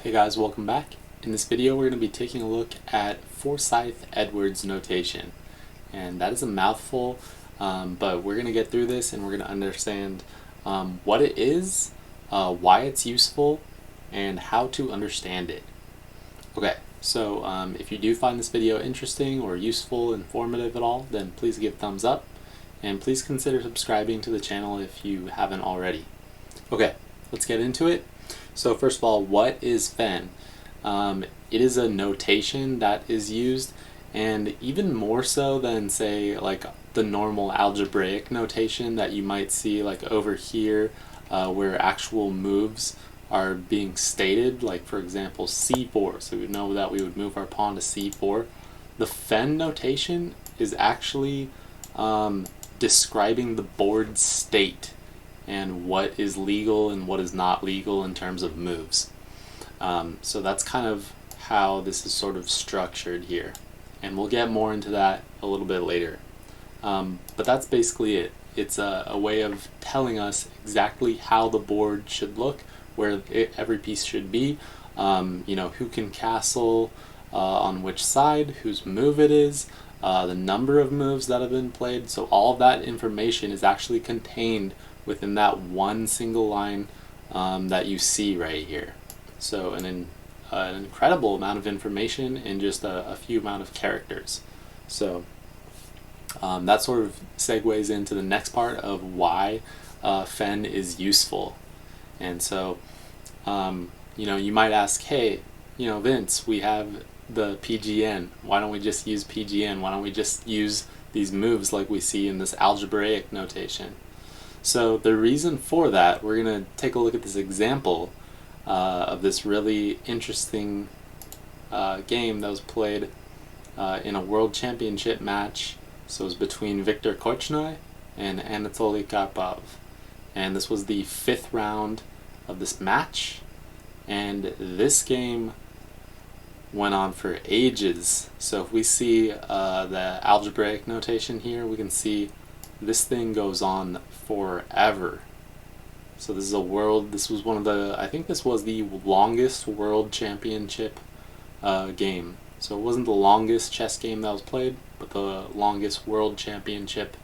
Hey guys, welcome back. In this video we're going to be taking a look at Forsyth-Edwards notation. And that is a mouthful, but we're going to get through this and we're going to understand what it is, why it's useful, and how to understand it. Okay, so if you do find this video interesting or useful, informative at all, then please give a thumbs up. And please consider subscribing to the channel if you haven't already. Okay, let's get into it. So first of all, what is fen? It is a notation that is used, and even more so than, say, like the normal algebraic notation that you might see like over here, where actual moves are being stated, like for example c4, so we would know that we would move our pawn to c4. The fen notation is actually describing the board state and what is legal and what is not legal in terms of moves. So that's kind of how this is sort of structured here, and we'll get more into that a little bit later. But that's basically it. It's a way of telling us exactly how the board should look, where every piece should be, you know, who can castle on which side, whose move it is, the number of moves that have been played. So all of that information is actually contained within that one single line that you see right here. So an incredible amount of information in just a few amount of characters. So that sort of segues into the next part of why fen is useful. And so you know, you might ask, hey, you know, Vince, we have the PGN. Why don't we just use PGN? Why don't we just use these moves like we see in this algebraic notation? So the reason for that, we're going to take a look at this example of this really interesting game that was played in a World Championship match. So it was between Viktor Korchnoi and Anatoly Karpov. And this was the 5th round of this match. And this game went on for ages. So if we see the algebraic notation here, we can see this thing goes on forever. So this was one of the, I think this was the longest world championship game. So it wasn't the longest chess game that was played, but the longest world championship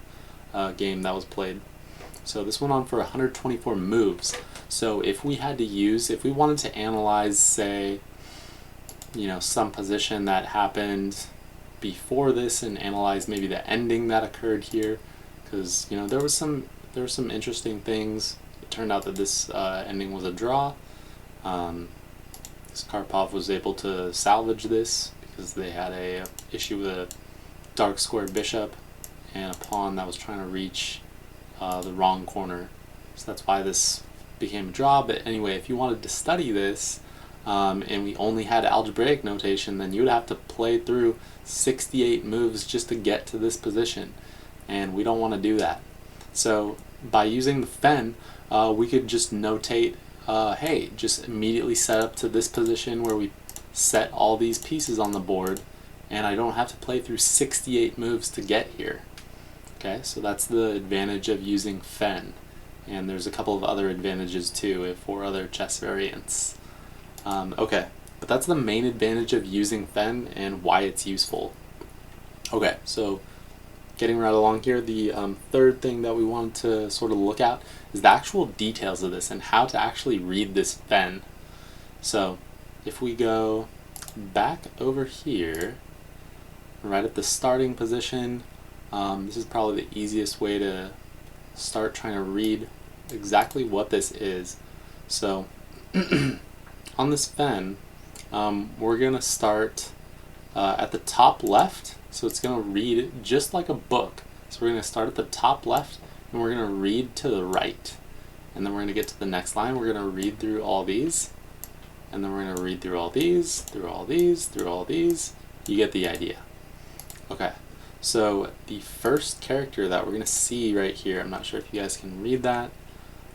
game that was played. So this went on for 124 moves. So if we wanted to analyze, say, you know, some position that happened before this and analyze maybe the ending that occurred here, because, you know, there were some interesting things. It turned out that this ending was a draw. Karpov was able to salvage this because they had a issue with a dark square bishop and a pawn that was trying to reach the wrong corner. So that's why this became a draw. But anyway, if you wanted to study this and we only had algebraic notation, then you would have to play through 68 moves just to get to this position, and we don't want to do that. So by using the fen, we could just notate, hey, just immediately set up to this position where we set all these pieces on the board, and I don't have to play through 68 moves to get here. Okay, so that's the advantage of using fen, and there's a couple of other advantages too for other chess variants. Okay, but that's the main advantage of using fen and why it's useful. Okay, so getting right along here, the third thing that we wanted to sort of look at is the actual details of this and how to actually read this fen. So if we go back over here, right at the starting position, this is probably the easiest way to start trying to read exactly what this is. So on this fen, we're going to start at the top left. So it's going to read just like a book. So we're going to start at the top left, and we're going to read to the right. And then we're going to get to the next line. We're going to read through all these. And then we're going to read through all these, through all these, through all these. You get the idea. Okay, so the first character that we're going to see right here, I'm not sure if you guys can read that,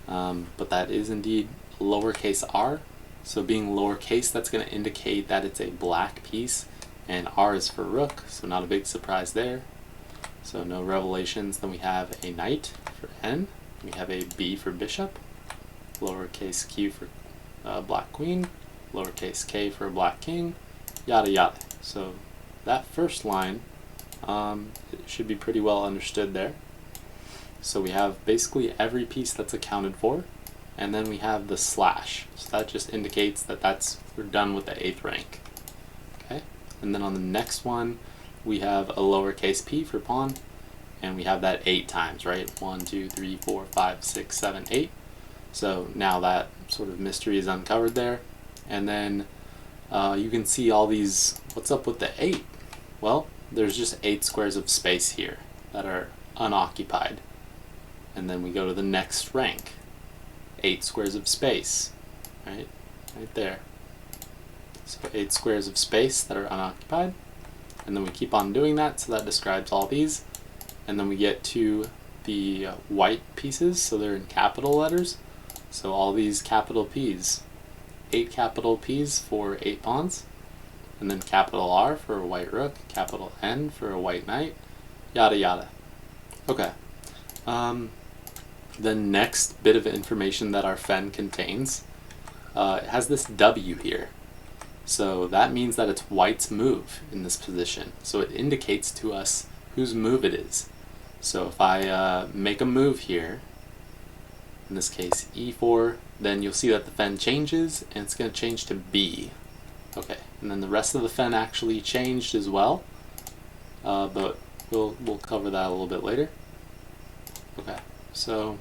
but that is indeed lowercase r. So being lowercase, that's going to indicate that it's a black piece. And R is for rook, so not a big surprise there. So no revelations. Then we have a knight for N. We have a B for bishop, lowercase q for black queen, lowercase k for a black king, yada yada. So that first line it should be pretty well understood there. So we have basically every piece that's accounted for, and then we have the slash. So that just indicates that we're done with the 8th rank. Okay, and then on the next one we have a lowercase p for pawn, and we have that 8 times, right? 1, 2, 3, 4, 5, 6, 7, 8. So now that sort of mystery is uncovered there. And then you can see all these, what's up with the 8? Well, there's just 8 squares of space here that are unoccupied. And then we go to the next rank. 8 squares of space, right? Right there. So 8 squares of space that are unoccupied. And then we keep on doing that, so that describes all these. And then we get to the white pieces, so they're in capital letters. So all these capital P's. 8 capital P's for 8 pawns. And then capital R for a white rook, capital N for a white knight, yada yada. Okay. The next bit of information that our fen contains has this W here. So that means that it's white's move in this position. So it indicates to us whose move it is. So if I make a move here, in this case E4, then you'll see that the fen changes, and it's going to change to B. Okay, and then the rest of the fen actually changed as well, but we'll cover that a little bit later. Okay, so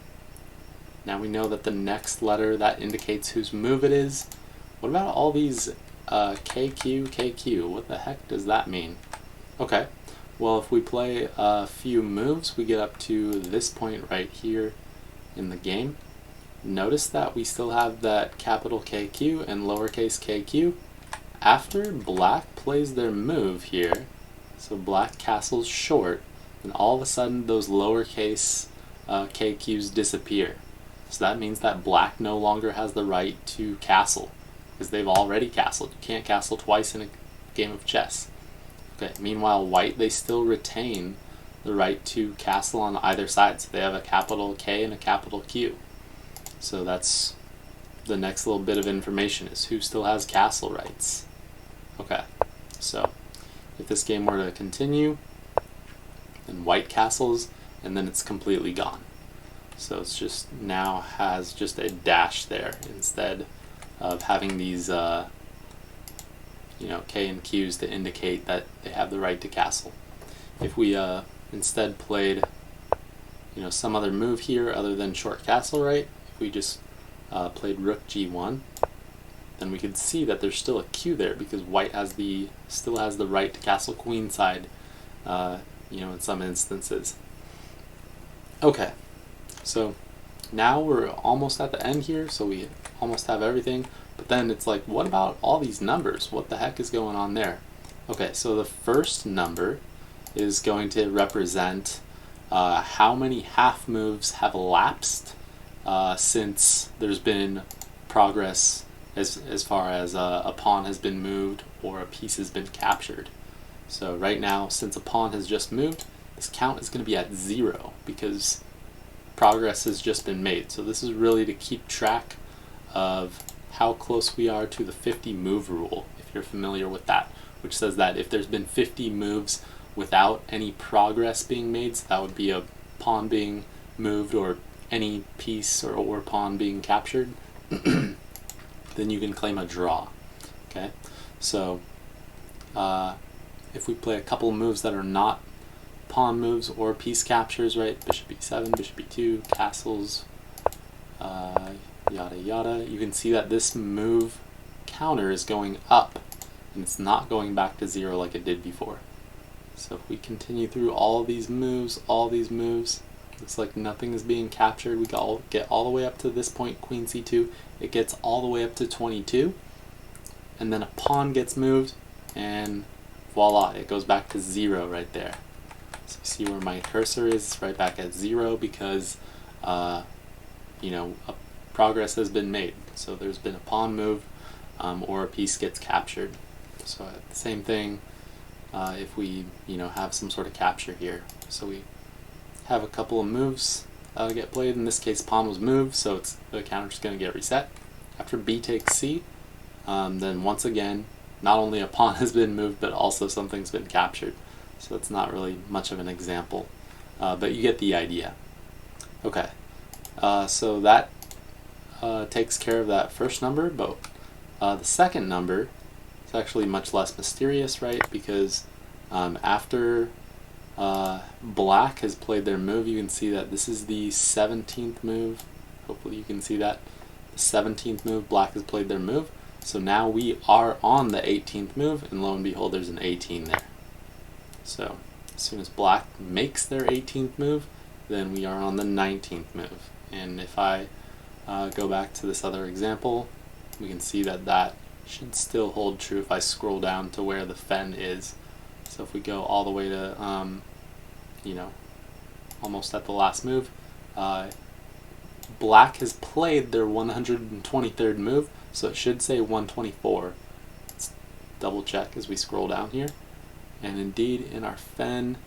now we know that the next letter that indicates whose move it is. What about all these KQ, KQ? What the heck does that mean? Okay, well, if we play a few moves, we get up to this point right here in the game. Notice that we still have that capital KQ and lowercase kq. After black plays their move here, so black castles short, and all of a sudden those lowercase KQs disappear. So that means that black no longer has the right to castle, because they've already castled. You can't castle twice in a game of chess. Okay. Meanwhile, white, they still retain the right to castle on either side. So they have a capital K and a capital Q. So that's the next little bit of information, is who still has castle rights. Okay, so if this game were to continue, then white castles, and then it's completely gone. So it's just now has just a dash there instead of having these K and Q's to indicate that they have the right to castle. If we instead played some other move here other than short castle right, if we just played rook g1, then we could see that there's still a Q there, because white still has the right to castle queenside, in some instances. Okay, so now we're almost at the end here, so we almost have everything, but then it's like, what about all these numbers? What the heck is going on there? Okay, so the first number is going to represent how many half moves have elapsed since there's been progress as far as a pawn has been moved or a piece has been captured. So right now, since a pawn has just moved, this count is going to be at 0 because progress has just been made. So this is really to keep track of how close we are to the 50 move rule, if you're familiar with that, which says that if there's been 50 moves without any progress being made, so that would be a pawn being moved or any piece or pawn being captured, then you can claim a draw. Okay, so if we play a couple of moves that are not pawn moves or piece captures, right, bishop e7, bishop e2, castles, yada yada, you can see that this move counter is going up, and it's not going back to 0 like it did before. So if we continue through all these moves, looks like nothing is being captured. We get all the way up to this point, queen c2. It gets all the way up to 22, and then a pawn gets moved, and voila, it goes back to 0 right there. So you see where my cursor is? It's right back at 0 because progress has been made. So there's been a pawn move or a piece gets captured. So the same thing if we have some sort of capture here. So we have a couple of moves get played. In this case, pawn was moved, so the counter's going to get reset. After b takes c, then once again, not only a pawn has been moved, but also something's been captured. So it's not really much of an example, but you get the idea. Okay, so that takes care of that first number, but the second number is actually much less mysterious, right? Because after black has played their move, you can see that this is the 17th move. Hopefully you can see that. The 17th move, black has played their move. So now we are on the 18th move, and lo and behold, there's an 18 there. So as soon as black makes their 18th move, then we are on the 19th move. And if I go back to this other example, we can see that that should still hold true if I scroll down to where the fen is. So if we go all the way to, you know, almost at the last move, black has played their 123rd move, so it should say 124. Let's double check as we scroll down here. And indeed, in our fen,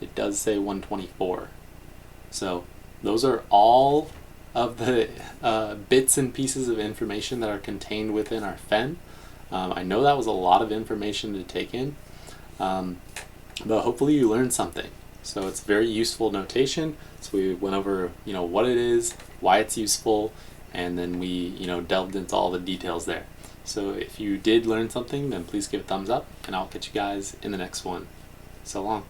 it does say 124. So those are all of the bits and pieces of information that are contained within our fen. I know that was a lot of information to take in, but hopefully you learned something. So it's very useful notation. So we went over, you know, what it is, why it's useful, and then we, you know, delved into all the details there. So if you did learn something, then please give a thumbs up, and I'll catch you guys in the next one. So long.